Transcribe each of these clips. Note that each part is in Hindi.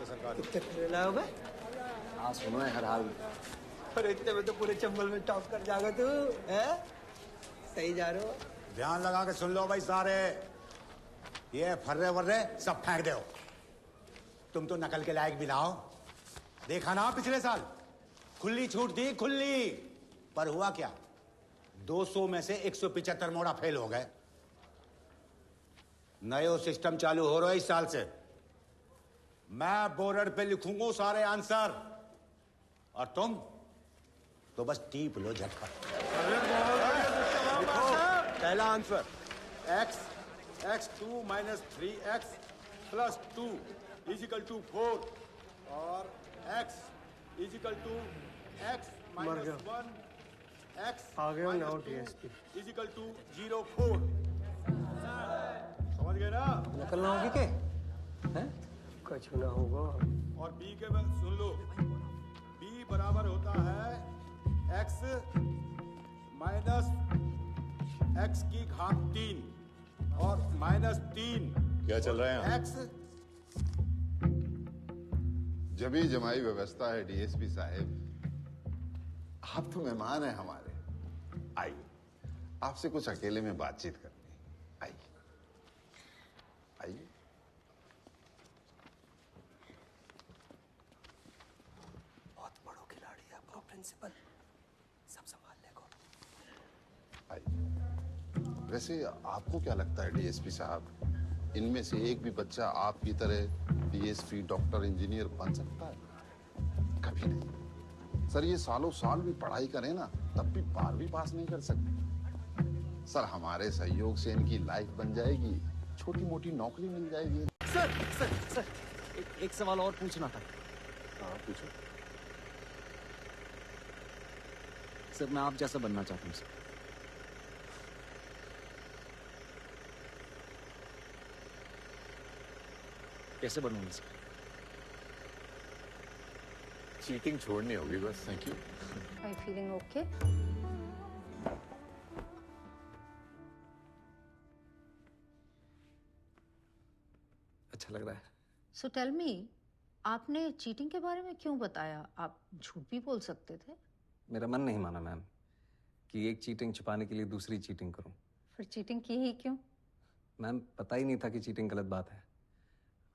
सरकार। कितने लाओगे? हाँ सुनो है हर हाल। और इतने में तो पूरे चंबल में टॉप कर जाएगा तू, है? सही जा रहे हो? ध्यान लगा के सुन लो भाई सारे, ये फर्रे वर्रे सब फेंक दो। तुम तो नकल के लायक भी ना हो। देखा ना पिछले साल खुली छूट दी, खुली, पर हुआ क्या? 200 में से 175 मोड़ा फेल हो गए। नयो सिस्टम चालू हो रहा है इस साल से। मैं बोर्ड पे लिखूंगा सारे आंसर और तुम तो बस टीप लो झटपट। पहला answer x2 minus 3x plus 2 equal to 4 और x equal to x minus 1 x आगे हो ना डीएसपी इजिकल टू 0.4। समझ गए ना? निकलना होगी के हैं? कुछ ना होगा। और b के बाद सुन लो, b बराबर होता है x माइनस x की घात 3 और माइनस 3। क्या चल रहा है x जबी जमाई व्यवस्था है डीएसपी साहब। आप तो मेहमान हैं हमारे, आइए आपसे कुछ अकेले में बातचीत करनी। आइए आइए। बहुत बड़ो खिलाड़ी है आपका प्रिंसिपल, सब संभाल लेगा। आइए। वैसे आपको क्या लगता है डीएसपी साहब, इनमें से एक भी बच्चा आपकी तरह डीएसपी, डॉक्टर, इंजीनियर बन सकता है? कभी नहीं सर। ये सालों साल भी पढ़ाई करें ना, तब भी 12वीं पास नहीं कर सकते सर। हमारे सहयोग से इनकी लाइफ बन जाएगी, छोटी मोटी नौकरी मिल जाएगी। सर सर सर एक सवाल और पूछना था। हाँ पूछो। सर मैं आप जैसा बनना चाहता हूँ सर। कैसे बनूंगा सर? चीटिंग छोड़नी होगी बस। Thank you. Are you feeling okay? अच्छा लग रहा है। So tell me, आपने चीटिंग के बारे में क्यों बताया? आप झूठ भी बोल सकते थे। मेरा मन नहीं माना मैम कि एक चीटिंग छुपाने के लिए दूसरी चीटिंग करूं। फिर चीटिंग की ही क्यों? मैम पता ही नहीं था कि चीटिंग गलत बात है।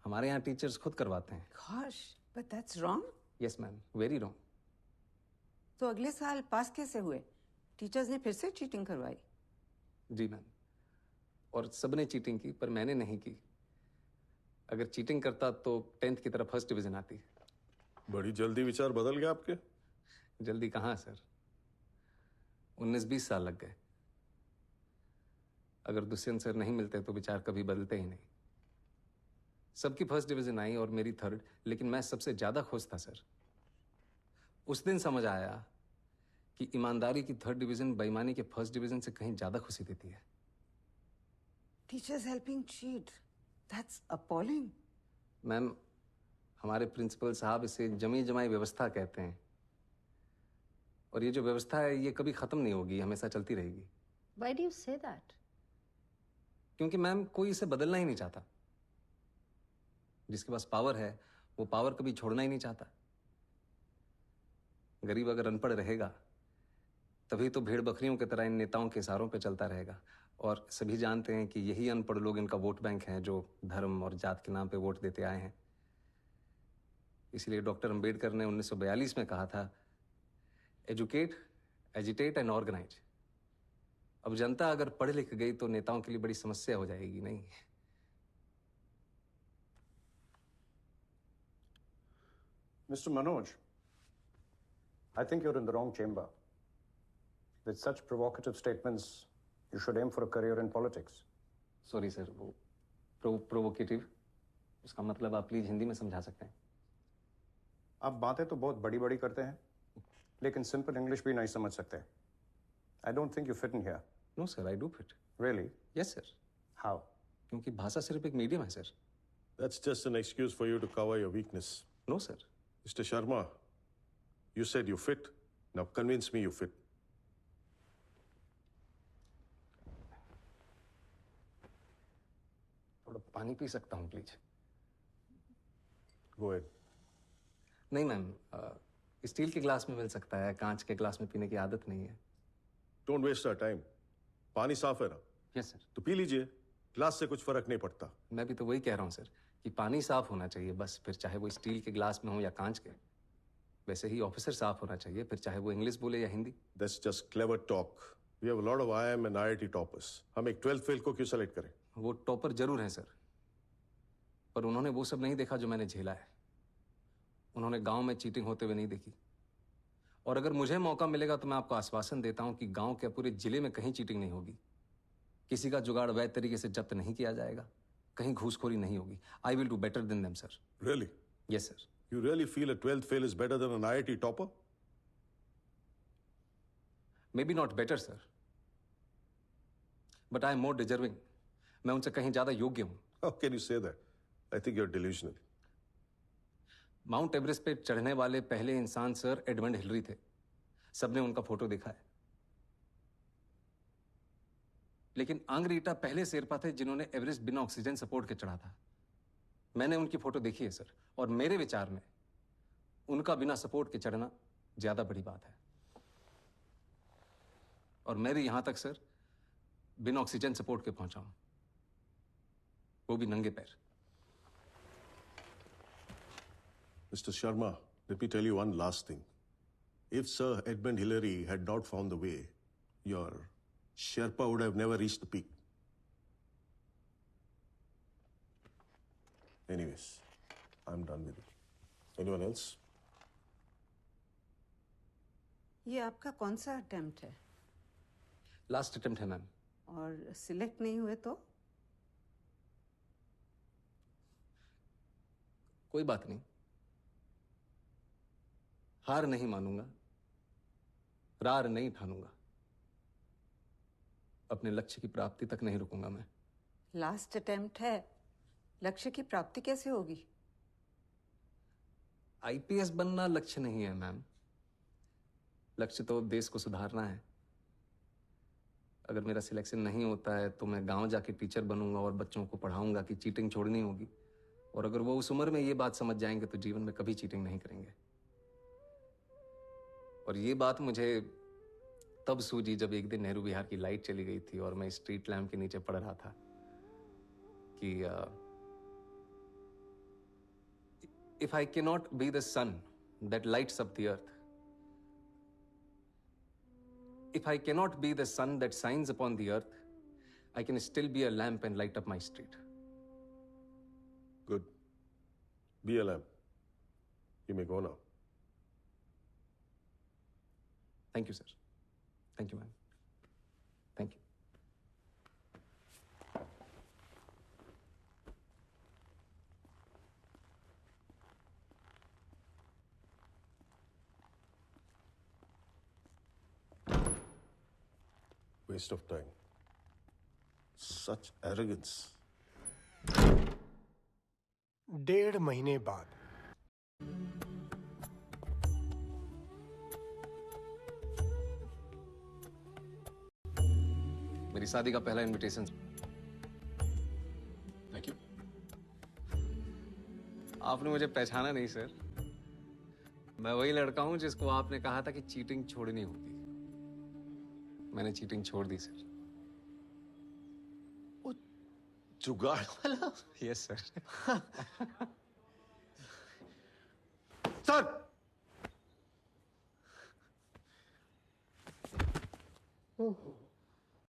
हमारे यहाँ टीचर्स खुद करवाते हैं। Gosh, but that's wrong. Yes ma'am, very wrong. तो अगले साल पास कैसे हुए? टीचर्स ने फिर से चीटिंग करवाई? जी मैम, और सबने चीटिंग की पर मैंने नहीं की। अगर चीटिंग करता तो 10th की तरह फर्स्ट डिवीजन आती। बड़ी जल्दी विचार बदल गए आपके। जल्दी कहाँ सर, 19-20 साल लग गए। अगर दुष्यंत सर नहीं मिलते तो विचार कभी बदलते ही नहीं। सबकी फर्स्ट डिवीजन आई और मेरी थर्ड, लेकिन मैं सबसे ज्यादा खुश था सर। उस दिन समझ आया कि ईमानदारी की थर्ड डिवीजन बेईमानी के फर्स्ट डिवीजन से कहीं ज्यादा खुशी देती है। Teachers helping cheat. That's appalling. Ma'am हमारे प्रिंसिपल साहब इसे जमी जमाई व्यवस्था कहते हैं, और ये जो व्यवस्था है ये कभी खत्म नहीं होगी, हमेशा चलती रहेगी। Why do you say that? क्योंकि मैम कोई इसे बदलना ही नहीं चाहता। जिसके पास पावर है वो पावर कभी छोड़ना ही नहीं चाहता। गरीब अगर अनपढ़ रहेगा तभी तो भेड़ बकरियों की तरह इन नेताओं के इशारों पे चलता रहेगा, और सभी जानते हैं कि यही अनपढ़ लोग इनका वोट बैंक हैं जो धर्म और जात के नाम पे वोट देते आए हैं। इसलिए डॉक्टर अंबेडकर ने 1942 में कहा था, एजुकेट, एजिटेट एंड ऑर्गेनाइज। अब जनता अगर पढ़ लिख गई तो नेताओं के लिए बड़ी समस्या हो जाएगी। नहीं Mr. Manoj, I think you're in the wrong chamber. With such provocative statements, you should aim for a career in politics. Sorry sir, वो प्रोवोकेटिव उसका मतलब आप प्लीज हिंदी में समझा सकते हैं? आप बातें तो बहुत बड़ी बड़ी करते हैं, लेकिन सिंपल इंग्लिश भी नहीं समझ सकते। I don't think you fit in here. No sir, I do fit. Really? Yes sir. How? क्योंकि भाषा सिर्फ एक मीडियम है sir. That's just an excuse for you to cover your weakness. No sir. Mr. Sharma, you said you fit. Now convince me you fit. थोड़ा पानी पी सकता हूँ प्लीज? Go ahead. नहीं मैम, स्टील के ग्लास में मिल सकता है, कांच के ग्लास में पीने की आदत नहीं है। Don't waste our time. पानी साफ है ना? Yes sir. तो पी लीजिए, ग्लास से कुछ फर्क नहीं पड़ता। मैं भी तो वही कह रहा हूँ सर कि पानी साफ होना चाहिए बस, फिर चाहे वो स्टील के ग्लास में हो या कांच के। वैसे ही ऑफिसर साफ होना चाहिए, फिर चाहे वो इंग्लिश बोले या Hindi. That's just clever talk. We have a lot of IIM and IIT toppers. हम एक 12th फेल को क्यों सेलेक्ट करें? वो टॉपर जरूर हैं सर, पर उन्होंने वो सब नहीं देखा जो मैंने झेला है। उन्होंने गांव में चीटिंग होते हुए नहीं देखी। और अगर मुझे मौका मिलेगा तो मैं आपको आश्वासन देता हूं कि गांव के पूरे जिले में कहीं चीटिंग नहीं होगी, किसी का जुगाड़ वैध तरीके से जब्त नहीं किया जाएगा, कहीं घूसखोरी नहीं होगी। I will do better than them sir. Really? Yes sir. You really feel a 12th fail is better than an IIT topper? May be not better sir, but I am more deserving. मैं उनसे कहीं ज्यादा योग्य हूं। How can you say that? I think you're delusional. Mount Everest पे चढ़ने वाले पहले इंसान सर एडमंड हिलरी थे। सबने उनका फोटो देखा है। लेकिन आंग्रीटा पहले शेरपा थे जिन्होंने एवरेस्ट बिना ऑक्सीजन सपोर्ट के चढ़ा था। मैंने उनकी फोटो देखी है सर, और मेरे विचार में उनका बिना सपोर्ट के चढ़ना ज्यादा बड़ी बात है। और मैं भी यहां तक सर बिना ऑक्सीजन सपोर्ट के पहुंचा हूं, वो भी नंगे पैर। Mr. Sharma, let me tell you one last thing. If Sir Edmund Hillary had not found the way, your Sherpa would have never reached the peak. Anyways, I'm done with it. Anyone else? ये आपका कौन सा अटेम्प्ट है? लास्ट अटेम्प्ट है मैम। और सिलेक्ट नहीं हुए तो? कोई बात नहीं, हार नहीं मानूंगा, रार नहीं ठानूंगा, अपने लक्ष्य की प्राप्ति तक नहीं रुकूंगा मैं। लास्ट अटेम्प्ट है, लक्ष्य की प्राप्ति कैसे होगी? आईपीएस बनना लक्ष्य नहीं है मैम, लक्ष्य तो देश को सुधारना है। अगर मेरा सिलेक्शन नहीं होता है तो मैं गांव जाके टीचर बनूंगा और बच्चों को पढ़ाऊंगा कि चीटिंग छोड़नी होगी। और अगर वो उस उम्र में ये बात समझ जाएंगे तो जीवन में कभी चीटिंग नहीं करेंगे। और ये बात मुझे तब सूझी जब एक दिन नेहरू विहार की लाइट चली गई थी और मैं स्ट्रीट लैम्प के नीचे पढ़ रहा था कि if I can not be the sun that lights up the earth, if I can not be the sun that shines upon the earth, I can still be a lamp and light up my street. Good. Be a lamp. You may go now. Thank you, sir. Thank you, ma'am. Thank you. Waste of time. Such arrogance. 1.5 महीने बाद मेरी शादी का पहला इनविटेशन। Thank you. आपने मुझे पहचाना नहीं सर। मैं वही लड़का हूं जिसको आपने कहा था कि चीटिंग छोड़नी होगी। मैंने चीटिंग छोड़ दी सर। जुगाड़ वाला? Yes sir. सर!